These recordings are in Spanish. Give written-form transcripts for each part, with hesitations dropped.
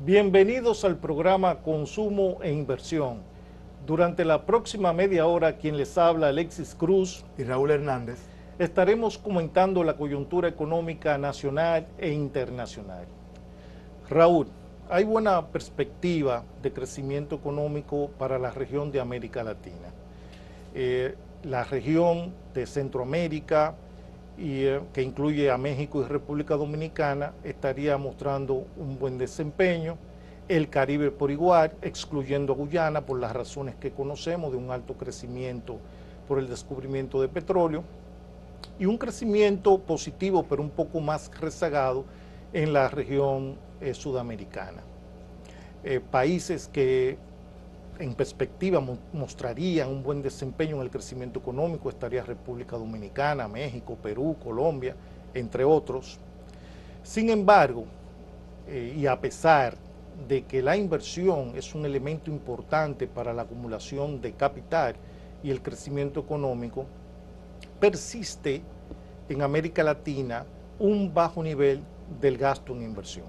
Bienvenidos al programa Consumo e Inversión. Durante la próxima media hora, quien les habla, Alexis Cruz y Raúl Hernández, estaremos comentando la coyuntura económica nacional e internacional. Raúl, hay buena perspectiva de crecimiento económico para la región de América Latina. La región de Centroamérica, que incluye a México y República Dominicana, estaría mostrando un buen desempeño. El Caribe por igual, excluyendo a Guyana por las razones que conocemos de un alto crecimiento por el descubrimiento de petróleo, y un crecimiento positivo pero un poco más rezagado en la región sudamericana. Países que en perspectiva mostrarían un buen desempeño en el crecimiento económico estaría República Dominicana, México, Perú, Colombia, entre otros. Sin embargo, y a pesar de que la inversión es un elemento importante para la acumulación de capital y el crecimiento económico, persiste en América Latina un bajo nivel del gasto en inversión.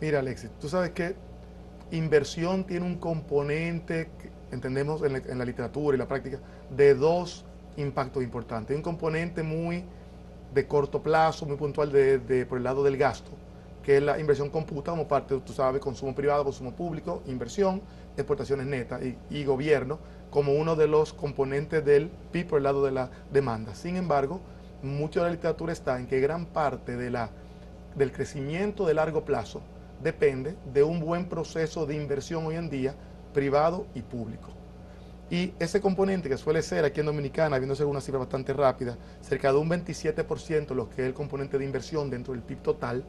Mira, Alexis, tú sabes que inversión tiene un componente, que entendemos en la literatura y la práctica, de dos impactos importantes. Un componente muy de corto plazo, muy puntual por el lado del gasto, que es la inversión computa como parte, tú sabes, consumo privado, consumo público, inversión, exportaciones netas y gobierno, como uno de los componentes del PIB por el lado de la demanda. Sin embargo, mucho de la literatura está en que gran parte del crecimiento de largo plazo depende de un buen proceso de inversión hoy en día, privado y público. Y ese componente que suele ser aquí en Dominicana, viéndose una cifra bastante rápida, cerca de un 27%, lo que es el componente de inversión dentro del PIB total,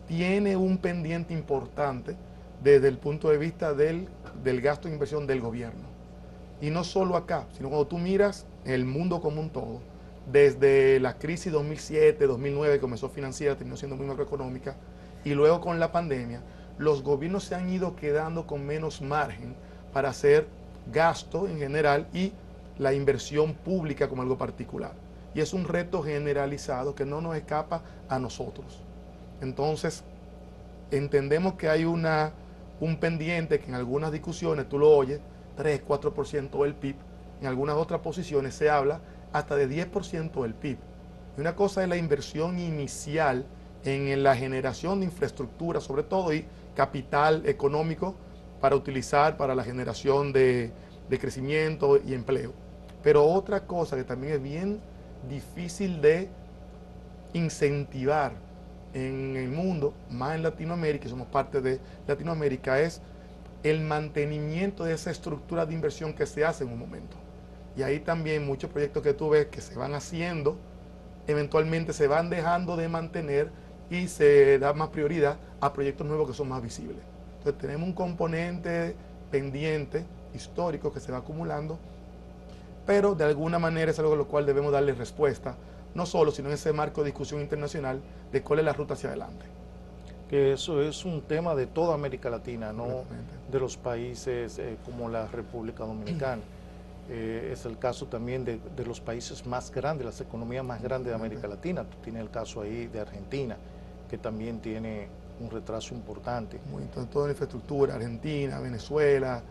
tiene un pendiente importante desde el punto de vista del gasto de inversión del gobierno. Y no solo acá, sino cuando tú miras el mundo como un todo, desde la crisis 2007, 2009, que comenzó financiera, terminó siendo muy macroeconómica, y luego con la pandemia, los gobiernos se han ido quedando con menos margen para hacer gasto en general y la inversión pública como algo particular. Y es un reto generalizado que no nos escapa a nosotros. Entonces, entendemos que hay un pendiente que en algunas discusiones tú lo oyes, 3, 4% del PIB, en algunas otras posiciones se habla hasta de 10% del PIB. Y una cosa es la inversión inicial en la generación de infraestructura, sobre todo, y capital económico para utilizar para la generación de crecimiento y empleo. Pero otra cosa que también es bien difícil de incentivar en el mundo, más en Latinoamérica, y somos parte de Latinoamérica, es el mantenimiento de esa estructura de inversión que se hace en un momento. Y ahí también muchos proyectos que tú ves que se van haciendo, eventualmente se van dejando de mantener y se da más prioridad a proyectos nuevos que son más visibles. Entonces tenemos un componente pendiente, histórico, que se va acumulando, pero de alguna manera es algo a lo cual debemos darle respuesta, no solo, sino en ese marco de discusión internacional de cuál es la ruta hacia adelante. Que eso es un tema de toda América Latina, no de los países como la República Dominicana. Es el caso también de los países más grandes, las economías más grandes de América Latina. Tú tienes el caso ahí de Argentina, que también tiene un retraso importante. Entonces, toda la infraestructura, Argentina, Venezuela,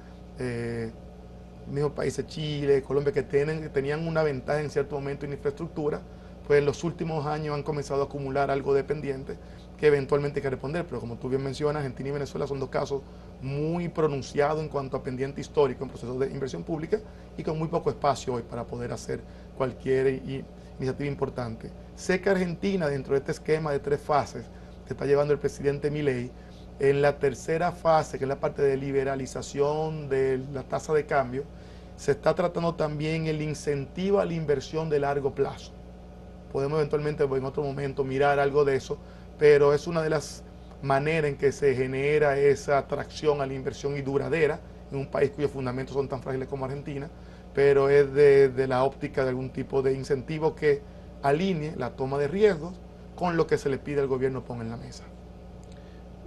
mismos países, Chile, Colombia, que tenían una ventaja en cierto momento en infraestructura, pues en los últimos años han comenzado a acumular algo de pendiente que eventualmente hay que responder. Pero como tú bien mencionas, Argentina y Venezuela son dos casos muy pronunciados en cuanto a pendiente histórico en procesos de inversión pública y con muy poco espacio hoy para poder hacer cualquier iniciativa importante. Sé que Argentina, dentro de este esquema de 3 fases que está llevando el presidente Milei, en la tercera fase, que es la parte de liberalización de la tasa de cambio, se está tratando también el incentivo a la inversión de largo plazo. Podemos eventualmente en otro momento mirar algo de eso, pero es una de las maneras en que se genera esa atracción a la inversión y duradera en un país cuyos fundamentos son tan frágiles como Argentina, pero es de la óptica de algún tipo de incentivo que alinee la toma de riesgos con lo que se le pide al gobierno ponga en la mesa.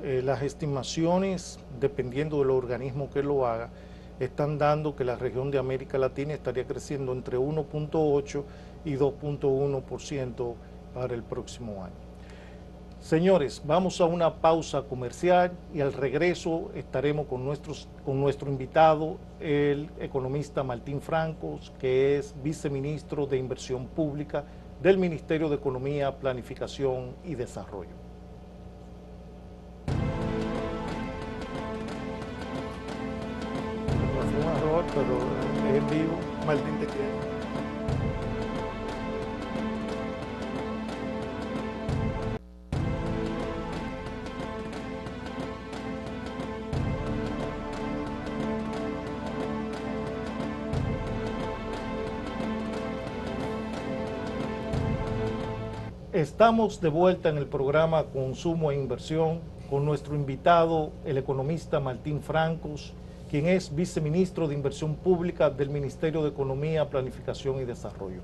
Las estimaciones, dependiendo del organismo que lo haga, están dando que la región de América Latina estaría creciendo entre 1.8 y 2.1% para el próximo año. Señores, vamos a una pausa comercial y al regreso estaremos con nuestro invitado, el economista Martín Francos, que es viceministro de Inversión Pública del Ministerio de Economía, Planificación y Desarrollo. Fue un error, pero es en vivo. Martín, te quiero. Estamos de vuelta en el programa Consumo e Inversión con nuestro invitado, el economista Martín Francos, quien es viceministro de Inversión Pública del Ministerio de Economía, Planificación y Desarrollo.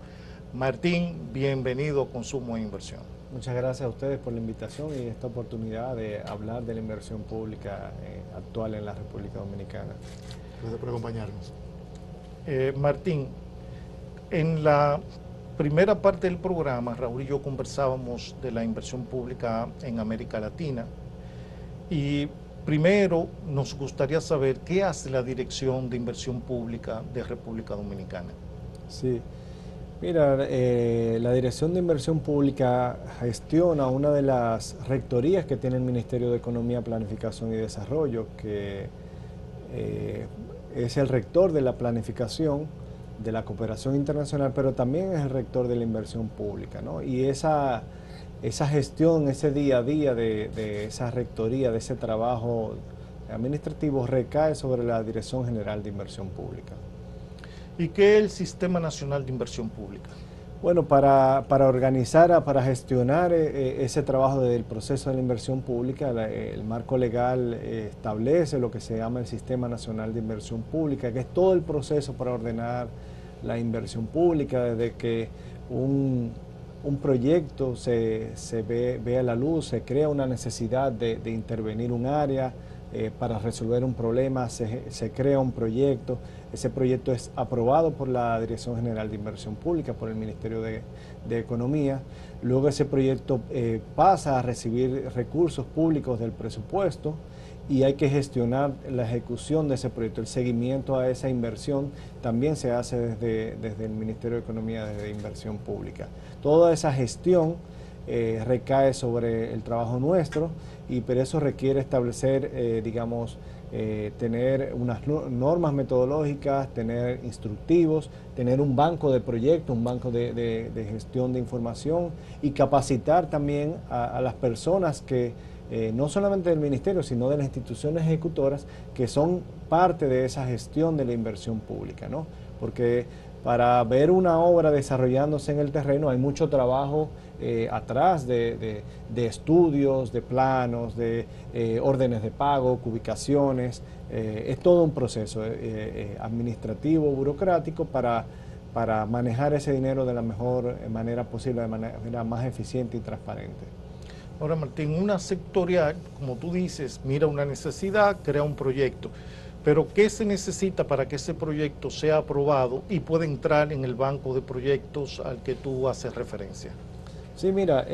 Martín, bienvenido a Consumo e Inversión. Muchas gracias a ustedes por la invitación y esta oportunidad de hablar de la inversión pública actual en la República Dominicana. Gracias por acompañarnos. Martín, en la primera parte del programa, Raúl y yo conversábamos de la inversión pública en América Latina y primero nos gustaría saber qué hace la Dirección de Inversión Pública de República Dominicana. Sí, mira, la Dirección de Inversión Pública gestiona una de las rectorías que tiene el Ministerio de Economía, Planificación y Desarrollo, que es el rector de la planificación, de la cooperación internacional, pero también es el rector de la inversión pública, ¿no? Y esa gestión, ese día a día de esa rectoría, de ese trabajo administrativo, recae sobre la Dirección General de Inversión Pública. ¿Y qué es el Sistema Nacional de Inversión Pública? Bueno, para organizar, para gestionar ese trabajo del proceso de la inversión pública, el marco legal establece lo que se llama el Sistema Nacional de Inversión Pública, que es todo el proceso para ordenar la inversión pública, desde que un proyecto se ve a la luz, se crea una necesidad de intervenir un área para resolver un problema, se crea un proyecto, ese proyecto es aprobado por la Dirección General de Inversión Pública, por el Ministerio de Economía, luego ese proyecto pasa a recibir recursos públicos del presupuesto y hay que gestionar la ejecución de ese proyecto, el seguimiento a esa inversión también se hace desde el Ministerio de Economía, desde Inversión Pública. Toda esa gestión recae sobre el trabajo nuestro, y pero eso requiere establecer, tener unas normas metodológicas, tener instructivos, tener un banco de proyectos, un banco de gestión de información y capacitar también a las personas que, no solamente del Ministerio, sino de las instituciones ejecutoras que son parte de esa gestión de la inversión pública, ¿no? Porque para ver una obra desarrollándose en el terreno hay mucho trabajo atrás de estudios, de planos, de órdenes de pago, ubicaciones. Es todo un proceso administrativo, burocrático para manejar ese dinero de la mejor manera posible, de manera más eficiente y transparente. Ahora, Martín, una sectorial, como tú dices, mira una necesidad, crea un proyecto. Pero ¿qué se necesita para que ese proyecto sea aprobado y pueda entrar en el banco de proyectos al que tú haces referencia? Sí, mira,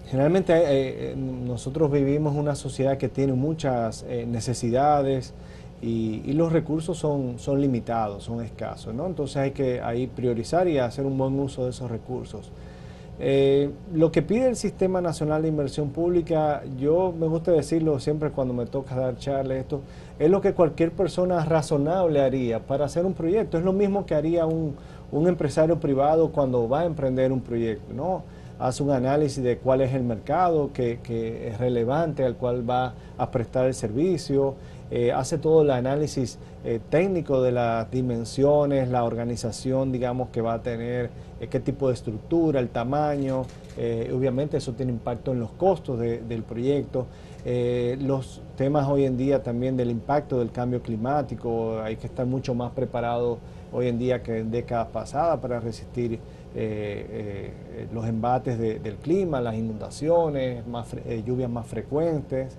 generalmente nosotros vivimos una sociedad que tiene muchas necesidades y los recursos son limitados, son escasos, ¿no? Entonces hay que priorizar y hacer un buen uso de esos recursos. Lo que pide el Sistema Nacional de Inversión Pública, yo me gusta decirlo siempre cuando me toca dar charlas, esto es lo que cualquier persona razonable haría para hacer un proyecto. Es lo mismo que haría un empresario privado cuando va a emprender un proyecto, ¿no? Hace un análisis de cuál es el mercado que es relevante, al cual va a prestar el servicio, hace todo el análisis técnico de las dimensiones, la organización, digamos, que va a tener, qué tipo de estructura, el tamaño, obviamente eso tiene impacto en los costos del proyecto. Los temas hoy en día también del impacto del cambio climático, hay que estar mucho más preparado hoy en día que en décadas pasadas para resistir los embates del clima, las inundaciones, lluvias más frecuentes.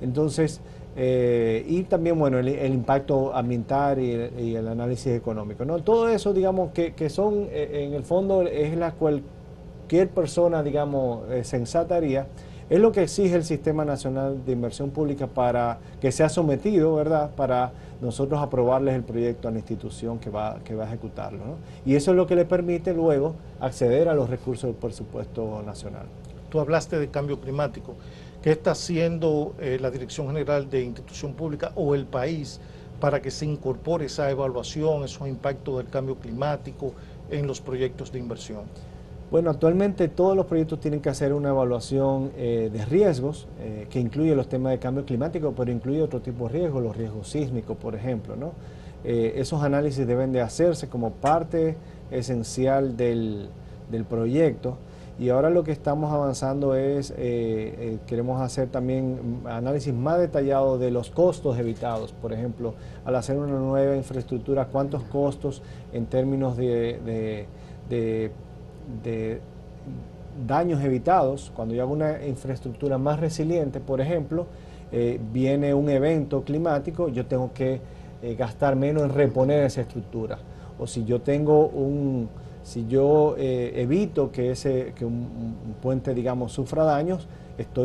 Entonces, y también, bueno, el impacto ambiental y el análisis económico, ¿no? Todo eso, digamos, que son, en el fondo, es la cualquier persona, digamos, sensata haría. Es lo que exige el Sistema Nacional de Inversión Pública para que sea sometido, ¿verdad?, para nosotros aprobarles el proyecto a la institución que va a ejecutarlo, ¿no? Y eso es lo que le permite luego acceder a los recursos del presupuesto nacional. Tú hablaste de cambio climático. ¿Qué está haciendo la Dirección General de Institución Pública o el país para que se incorpore esa evaluación, esos impactos del cambio climático en los proyectos de inversión? Bueno, actualmente todos los proyectos tienen que hacer una evaluación de riesgos, que incluye los temas de cambio climático, pero incluye otro tipo de riesgos, los riesgos sísmicos, por ejemplo, ¿no? Esos análisis deben de hacerse como parte esencial del proyecto. Y ahora lo que estamos avanzando es, queremos hacer también análisis más detallado de los costos evitados. Por ejemplo, al hacer una nueva infraestructura, cuántos costos en términos de daños evitados. Cuando yo hago una infraestructura más resiliente, por ejemplo, viene un evento climático, yo tengo que gastar menos en reponer esa estructura. O si yo tengo evito que un puente, digamos, sufra daños,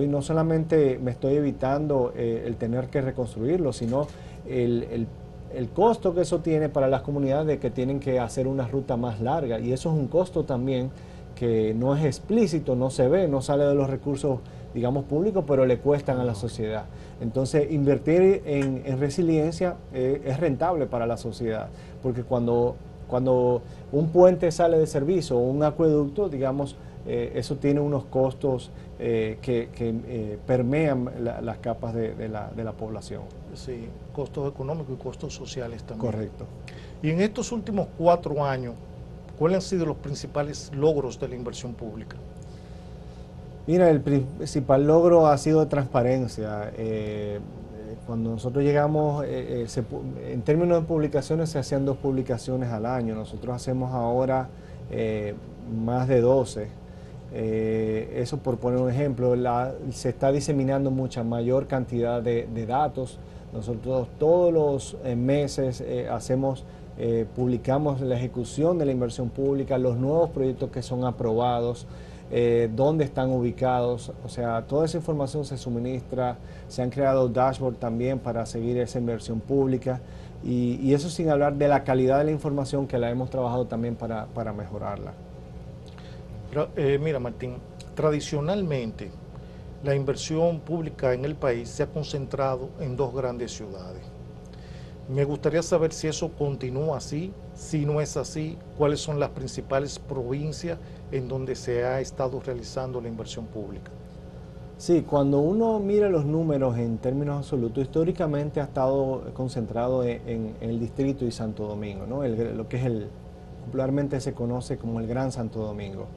no solamente me estoy evitando el tener que reconstruirlo, sino el costo que eso tiene para las comunidades de que tienen que hacer una ruta más larga. Y eso es un costo también que no es explícito, no se ve, no sale de los recursos, digamos, públicos, pero le cuestan a la sociedad. Entonces, invertir en resiliencia es rentable para la sociedad, porque cuando un puente sale de servicio o un acueducto, digamos, eso tiene unos costos que permean las capas de la población. Sí, costos económicos y costos sociales también. Correcto. Y en estos últimos 4 años, ¿cuáles han sido los principales logros de la inversión pública? Mira, el principal logro ha sido de transparencia. Cuando nosotros llegamos, en términos de publicaciones, se hacían 2 publicaciones al año. Nosotros hacemos ahora más de 12. Eso por poner un ejemplo, se está diseminando mucha mayor cantidad de datos. Nosotros todos los meses publicamos la ejecución de la inversión pública, los nuevos proyectos que son aprobados, dónde están ubicados, o sea, toda esa información se suministra. Se han creado dashboards también para seguir esa inversión pública y eso sin hablar de la calidad de la información que la hemos trabajado también para mejorarla. Mira, Martín, tradicionalmente la inversión pública en el país se ha concentrado en 2 grandes ciudades. Me gustaría saber si eso continúa así, si no es así, cuáles son las principales provincias en donde se ha estado realizando la inversión pública. Sí, cuando uno mira los números en términos absolutos, históricamente ha estado concentrado en el distrito y Santo Domingo, ¿no? Lo que popularmente se conoce como el Gran Santo Domingo.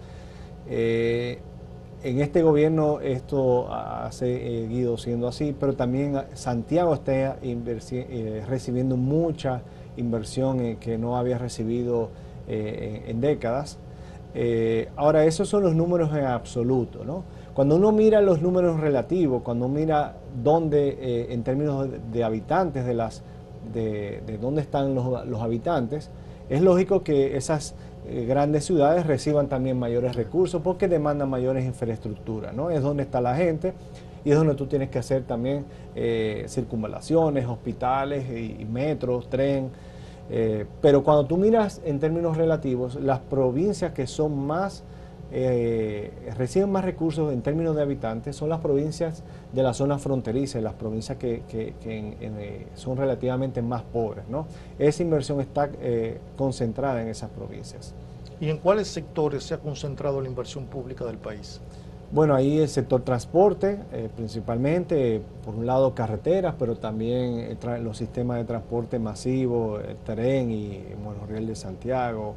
En este gobierno esto ha seguido siendo así, pero también Santiago está recibiendo mucha inversión que no había recibido en décadas. Ahora, esos son los números en absoluto, ¿no? Cuando uno mira los números relativos, cuando uno mira dónde, en términos de habitantes, de dónde están los habitantes, es lógico que esas grandes ciudades reciban también mayores recursos porque demandan mayores infraestructuras, ¿no? Es donde está la gente y es donde tú tienes que hacer también circunvalaciones, hospitales y metros, tren. Pero cuando tú miras en términos relativos, las provincias que son reciben más recursos en términos de habitantes son las provincias de la zona fronteriza, las provincias que son relativamente más pobres, ¿no? Esa inversión está concentrada en esas provincias. ¿Y en cuáles sectores se ha concentrado la inversión pública del país? Bueno, ahí el sector transporte, principalmente, por un lado carreteras, pero también los sistemas de transporte masivo, el tren y monorriel de Santiago,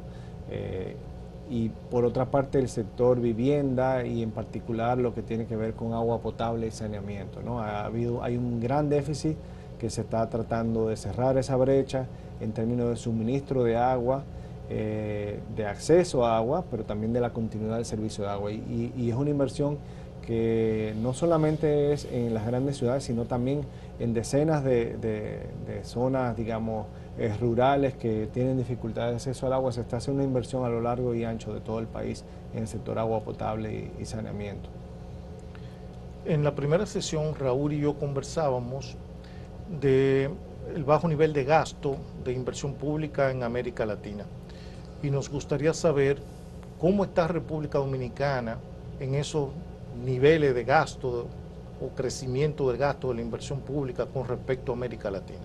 y por otra parte el sector vivienda y en particular lo que tiene que ver con agua potable y saneamiento, ¿no? Hay un gran déficit que se está tratando de cerrar esa brecha en términos de suministro de agua, de acceso a agua, pero también de la continuidad del servicio de agua. Y es una inversión que no solamente es en las grandes ciudades, sino también en decenas de zonas, digamos, rurales que tienen dificultades de acceso al agua. Se está haciendo una inversión a lo largo y ancho de todo el país en el sector agua potable y saneamiento. En la primera sesión, Raúl y yo conversábamos de el bajo nivel de gasto de inversión pública en América Latina. Y nos gustaría saber cómo está República Dominicana en esos niveles de gasto o crecimiento del gasto de la inversión pública con respecto a América Latina.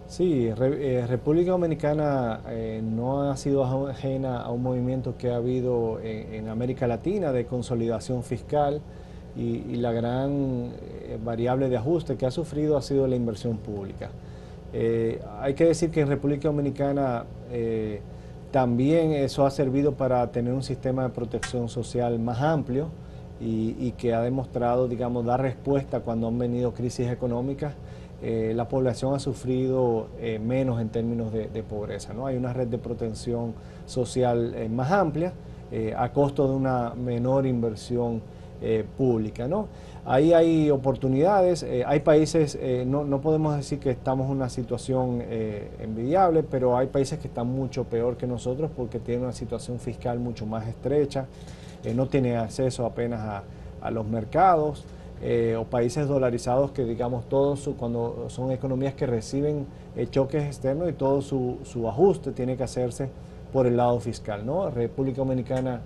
Sí, República Dominicana no ha sido ajena a un movimiento que ha habido en América Latina de consolidación fiscal y la gran variable de ajuste que ha sufrido ha sido la inversión pública. Hay que decir que en República Dominicana también eso ha servido para tener un sistema de protección social más amplio y que ha demostrado, digamos, dar respuesta cuando han venido crisis económicas. La población ha sufrido menos en términos de pobreza, ¿no? Hay una red de protección social más amplia a costo de una menor inversión pública, ¿no? Ahí hay oportunidades, hay países, no podemos decir que estamos en una situación envidiable, pero hay países que están mucho peor que nosotros porque tienen una situación fiscal mucho más estrecha, no tienen acceso apenas a los mercados, o países dolarizados que, digamos, cuando son economías que reciben choques externos y todo su ajuste tiene que hacerse por el lado fiscal, ¿no? República Dominicana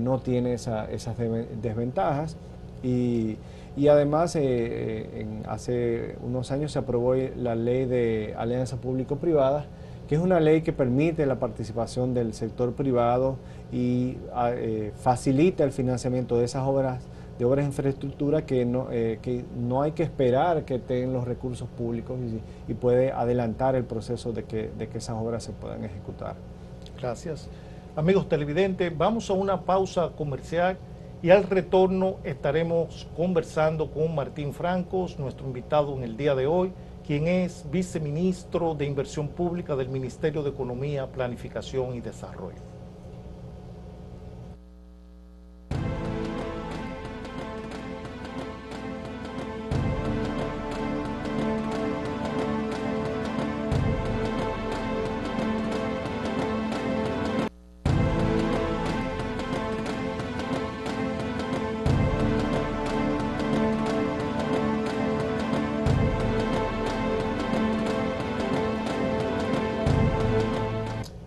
no tiene esas desventajas y además hace unos años se aprobó la ley de alianza público-privada, que es una ley que permite la participación del sector privado y facilita el financiamiento de esas obras de infraestructura que no hay que esperar que tengan los recursos públicos y puede adelantar el proceso de que esas obras se puedan ejecutar. Gracias. Amigos televidentes, vamos a una pausa comercial y al retorno estaremos conversando con Martín Francos, nuestro invitado en el día de hoy, quien es viceministro de Inversión Pública del Ministerio de Economía, Planificación y Desarrollo.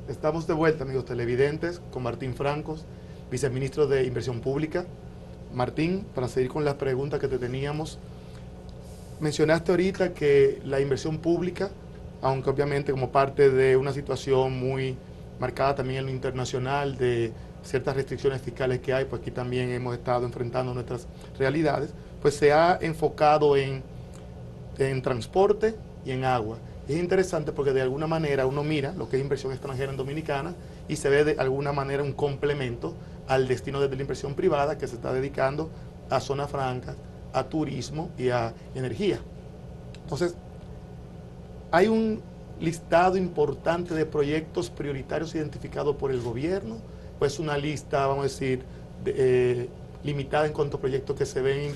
Estamos de vuelta, amigos televidentes, con Martín Francos, viceministro de Inversión Pública. Martín, para seguir con las preguntas que te teníamos, mencionaste ahorita que la inversión pública, aunque obviamente como parte de una situación muy marcada también en lo internacional de ciertas restricciones fiscales que hay, pues aquí también hemos estado enfrentando nuestras realidades, pues se ha enfocado en transporte y en agua. Es interesante porque de alguna manera uno mira lo que es inversión extranjera en Dominicana y se ve de alguna manera un complemento al destino de la inversión privada que se está dedicando a zonas francas, a turismo y a energía. Entonces, hay un listado importante de proyectos prioritarios identificados por el gobierno, pues una lista, vamos a decir, limitada en cuanto a proyectos que se ven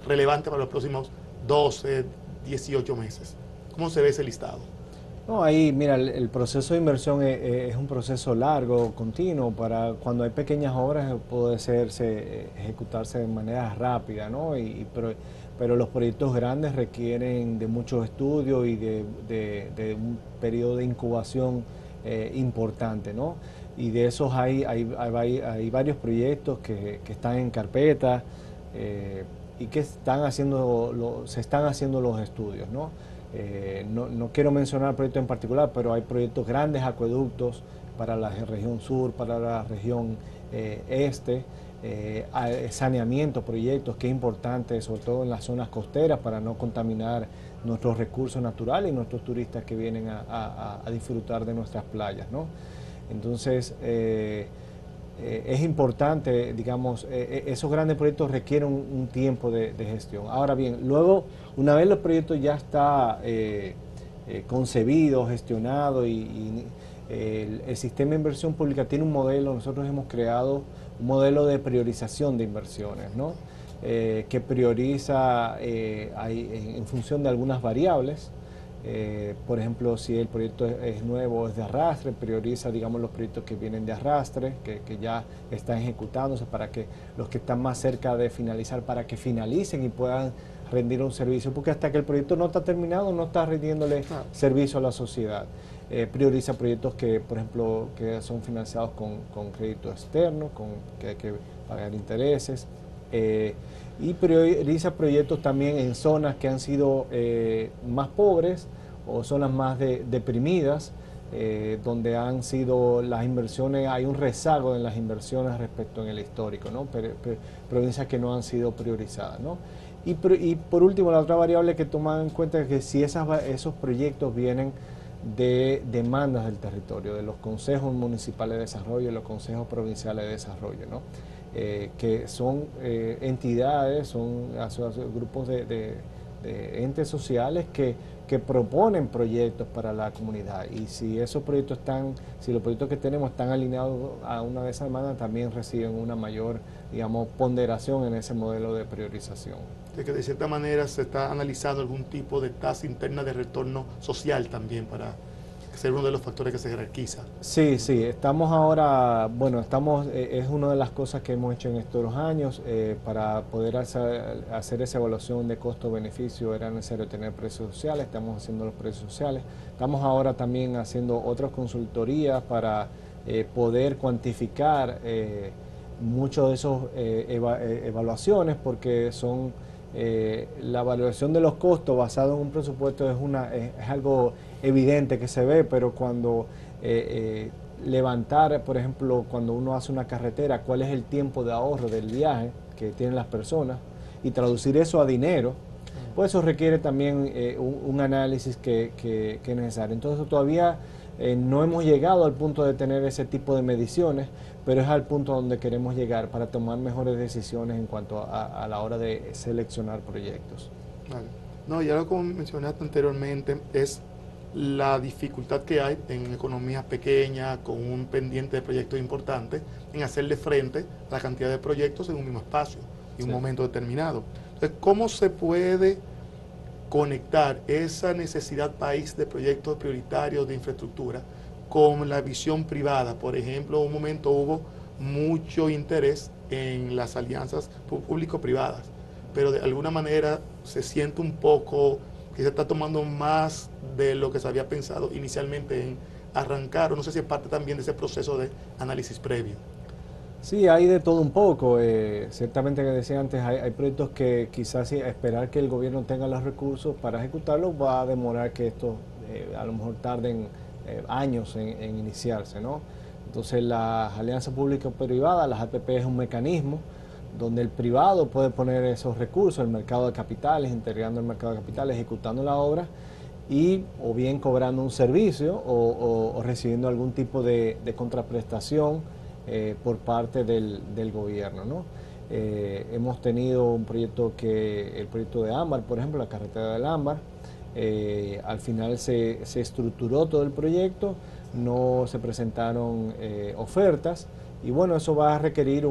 relevantes para los próximos 12, 18 meses. ¿Cómo se ve ese listado? No, ahí, mira, el proceso de inversión es un proceso largo, continuo, para cuando hay pequeñas obras puede ejecutarse de manera rápida, ¿no? Pero los proyectos grandes requieren de mucho estudio y de un periodo de incubación importante, ¿no? Y de esos hay varios proyectos que están en carpeta y que se están haciendo los estudios, ¿no? No quiero mencionar proyectos en particular, pero hay proyectos grandes, acueductos para la región sur, para la región este, saneamiento, proyectos que es importante, sobre todo en las zonas costeras, para no contaminar nuestros recursos naturales y nuestros turistas que vienen a disfrutar de nuestras playas, ¿no? Entonces, es importante, digamos, esos grandes proyectos requieren un tiempo de gestión. Ahora bien, luego, una vez los proyectos ya está concebido, gestionado y el sistema de inversión pública tiene un modelo, nosotros hemos creado un modelo de priorización de inversiones, ¿no? Que prioriza en función de algunas variables Por ejemplo, si el proyecto es nuevo o es de arrastre, prioriza, digamos, los proyectos que vienen de arrastre, que ya están ejecutándose, para que los que están más cerca de finalizar, para que finalicen y puedan rendir un servicio, porque hasta que el proyecto no está terminado, no está rindiéndole servicio a la sociedad. Prioriza proyectos que, por ejemplo, que son financiados con crédito externo, que hay que pagar intereses. Y prioriza proyectos también en zonas que han sido más pobres o zonas más deprimidas, donde han sido las inversiones, hay un rezago en las inversiones respecto en el histórico, ¿no? Provincias que no han sido priorizadas, ¿no? Y por último, la otra variable que tomar en cuenta es que si esos proyectos vienen de demandas del territorio, de los consejos municipales de desarrollo y los consejos provinciales de desarrollo, ¿no? Que son entidades, son grupos de entes sociales que proponen proyectos para la comunidad, y si esos proyectos si los proyectos que tenemos están alineados a una de esas demandas, también reciben una mayor, digamos, ponderación en ese modelo de priorización. De que de cierta manera se está analizando algún tipo de tasa interna de retorno social también para ser uno de los factores que se jerarquiza. Sí, estamos ahora, bueno, es una de las cosas que hemos hecho en estos 2 años. Para poder hacer esa evaluación de costo-beneficio era necesario tener precios sociales, estamos haciendo los precios sociales. Estamos ahora también haciendo otras consultorías para poder cuantificar muchas de esas evaluaciones, porque son la evaluación de los costos basado en un presupuesto es algo evidente que se ve, pero cuando levantar, por ejemplo, cuando uno hace una carretera, cuál es el tiempo de ahorro del viaje que tienen las personas, y traducir eso a dinero, pues eso requiere también un análisis que es necesario. Entonces todavía no hemos llegado al punto de tener ese tipo de mediciones, pero es al punto donde queremos llegar para tomar mejores decisiones en cuanto a la hora de seleccionar proyectos. Vale. No, y algo como mencionaste anteriormente es la dificultad que hay en economías pequeñas con un pendiente de proyectos importantes en hacerle frente a la cantidad de proyectos en un mismo espacio y un momento determinado. Entonces, ¿cómo se puede conectar esa necesidad país de proyectos prioritarios de infraestructura con la visión privada? Por ejemplo, en un momento hubo mucho interés en las alianzas público-privadas, pero de alguna manera se siente un poco que se está tomando más de lo que se había pensado inicialmente en arrancar, o no sé si es parte también de ese proceso de análisis previo. Sí, hay de todo un poco. Ciertamente, que decía antes, hay proyectos que quizás esperar que el gobierno tenga los recursos para ejecutarlos va a demorar que estos a lo mejor tarden años en iniciarse, ¿no? Entonces, las alianzas público-privadas, las APP, es un mecanismo donde el privado puede poner esos recursos, el mercado de capitales, integrando el mercado de capitales, ejecutando la obra, y o bien cobrando un servicio o recibiendo algún tipo de contraprestación por parte del gobierno, ¿no? Hemos tenido un proyecto el proyecto de Ámbar, por ejemplo, la carretera del Ámbar. Al final se estructuró todo el proyecto, no se presentaron ofertas, y bueno, eso va a requerir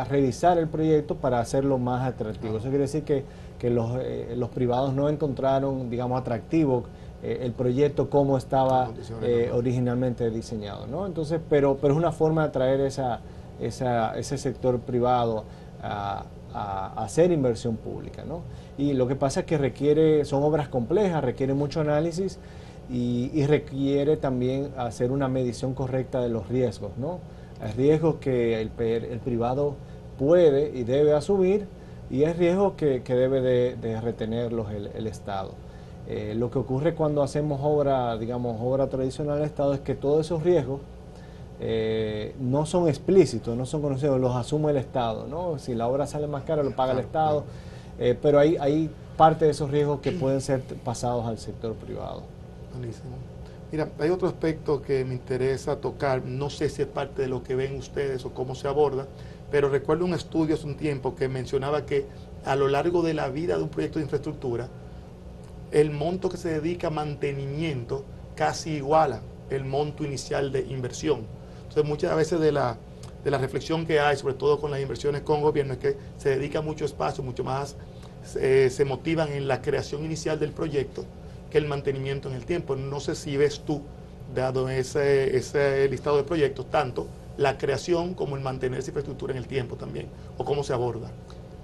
revisar el proyecto para hacerlo más atractivo. Eso quiere decir que los privados no encontraron, digamos, atractivo el proyecto como estaba originalmente diseñado, ¿no? Entonces, pero es una forma de atraer ese sector privado a hacer inversión pública, ¿no? Y lo que pasa es que son obras complejas, requiere mucho análisis y requiere también hacer una medición correcta de los riesgos, ¿no? Hay riesgos que el privado puede y debe asumir, y hay riesgos que debe de retenerlos el Estado. Lo que ocurre cuando hacemos obra tradicional del Estado es que todos esos riesgos no son explícitos, no son conocidos, los asume el Estado, ¿no? Si la obra sale más cara, lo paga el Estado, pero hay parte de esos riesgos que pueden ser pasados al sector privado. Buenísimo. Mira, hay otro aspecto que me interesa tocar, no sé si es parte de lo que ven ustedes o cómo se aborda, pero recuerdo un estudio hace un tiempo que mencionaba que a lo largo de la vida de un proyecto de infraestructura, el monto que se dedica a mantenimiento casi iguala el monto inicial de inversión. Entonces, muchas veces de la reflexión que hay, sobre todo con las inversiones con gobierno, es que se dedica mucho espacio, mucho más se motivan en la creación inicial del proyecto que el mantenimiento en el tiempo. No sé si ves tú, dado ese listado de proyectos, tanto la creación como el mantener esa infraestructura en el tiempo también, o cómo se aborda.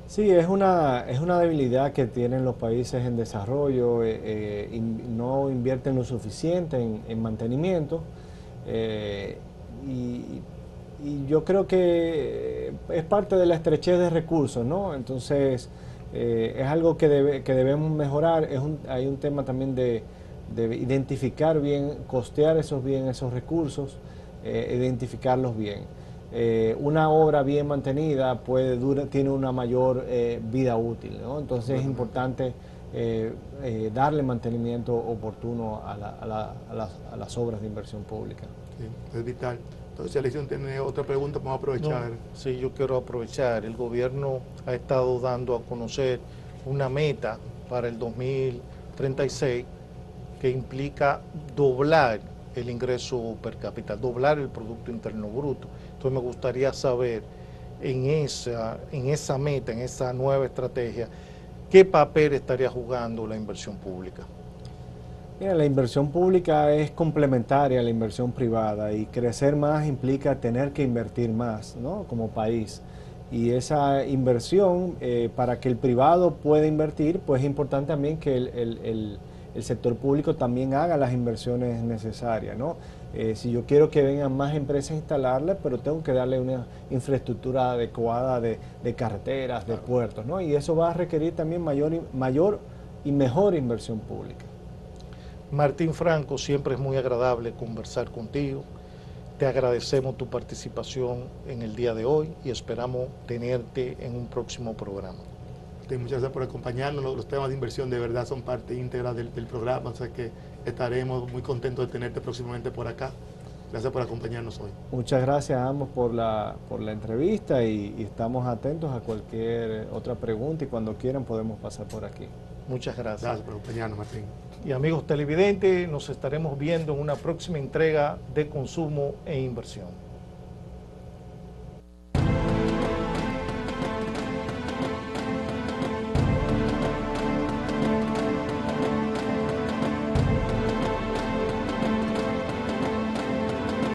Sí, es una debilidad que tienen los países en desarrollo, no invierten lo suficiente en mantenimiento, y yo creo que es parte de la estrechez de recursos, ¿no? Entonces, es algo que debemos mejorar. Hay un tema también de identificar bien, costear esos recursos, identificarlos bien. Una obra bien mantenida tiene una mayor vida útil, ¿no? Entonces es importante darle mantenimiento oportuno a las obras de inversión pública. Sí, es vital. Entonces, si la elección tiene otra pregunta, vamos a aprovechar. No, sí, yo quiero aprovechar. El gobierno ha estado dando a conocer una meta para el 2036 que implica doblar el ingreso per cápita, doblar el Producto Interno Bruto. Entonces me gustaría saber en esa meta, en esa nueva estrategia, ¿qué papel estaría jugando la inversión pública? Mira, la inversión pública es complementaria a la inversión privada, y crecer más implica tener que invertir más, ¿no? Como país. Y esa inversión, para que el privado pueda invertir, pues es importante también que el sector público también haga las inversiones necesarias, ¿no? Si yo quiero que vengan más empresas a instalarlas, pero tengo que darle una infraestructura adecuada de carreteras, de puertos, ¿no? Y eso va a requerir también mayor y mejor inversión pública. Martín Franco, siempre es muy agradable conversar contigo. Te agradecemos tu participación en el día de hoy y esperamos tenerte en un próximo programa. Muchas gracias por acompañarnos. Los temas de inversión de verdad son parte íntegra del programa, o sea que estaremos muy contentos de tenerte próximamente por acá. Gracias por acompañarnos hoy. Muchas gracias a ambos por la entrevista, y estamos atentos a cualquier otra pregunta, y cuando quieran podemos pasar por aquí. Muchas gracias. Gracias por acompañarnos, Martín. Y amigos televidentes, nos estaremos viendo en una próxima entrega de Consumo e Inversión.